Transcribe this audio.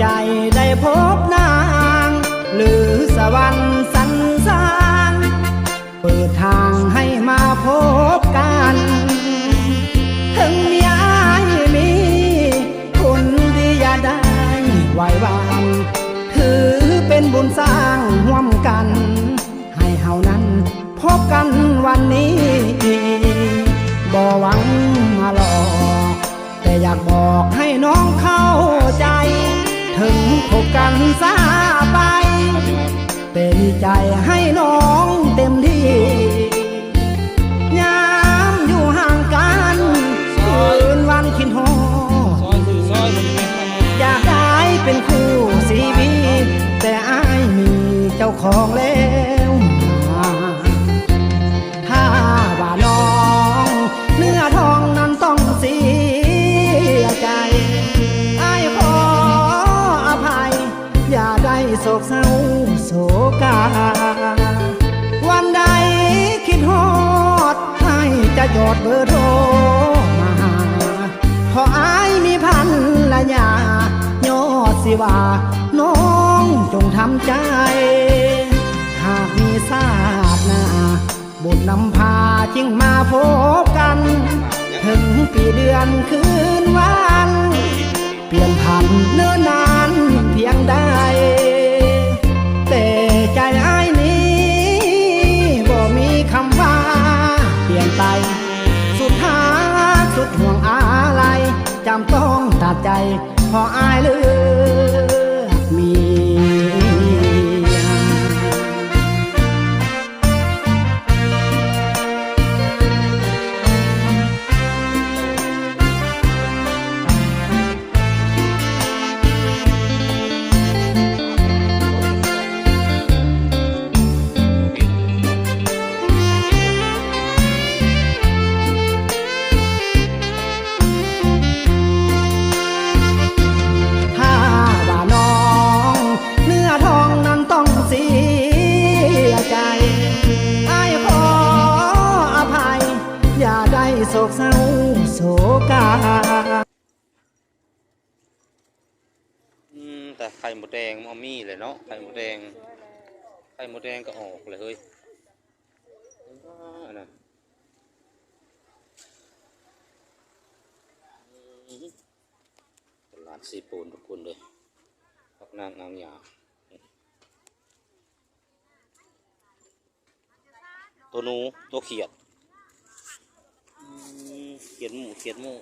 ใจได้พบนางหรือสวรรค์สรรสร้างเปิดทางให้มาพบกันถึงมีอายมีคุณที่อย่าได้ไหววานถือเป็นบุญสร้างร่วมกันให้เฮานั้นพบกันวันนี้บ่หวังมาหลอกแต่อยากบอกให้น้องเข้าใจถึงพบกันซาไปเต็มใจให้น้องเต็มที่ยามอยู่ห่างกันคืนวันคิดฮอดอยากได้เป็นคู่ชีวิตแต่อ้ายมีเจ้าของแล้วถ้าว่าน้องเนื้อทองนั้นต้องเสียใจอ้ายขออภัยอย่าได้โศกเศร้าโศกาวันใดคิดฮอดให้จะหยอดเบอร์โทรมาหาพออ้ายมีพันละยายอดสิว่าน้องจงทำใจหากมีศาสตร์หน้าบุญนำพาจึงมาพบกันถึงปีเดือนคืนวันเปลี่ยนผ่านเนิ่นนานเพียงใดแต่ใจอ้ายนี้บ่มีคำว่าเปลี่ยนไปสุดหาสุดห่วงอะไรจำต้องตัดใจเพราะอ้ายเลือกเมีย โศกเศร้าโศกาแต่ไข่หมดแดงมันมีเลยเนาะไข่หมดแดงก็ออกเลยเฮ้ยตลาดซีปูนทุกคนเลยพักนางหยาตัวหนูตัวเขียดหมู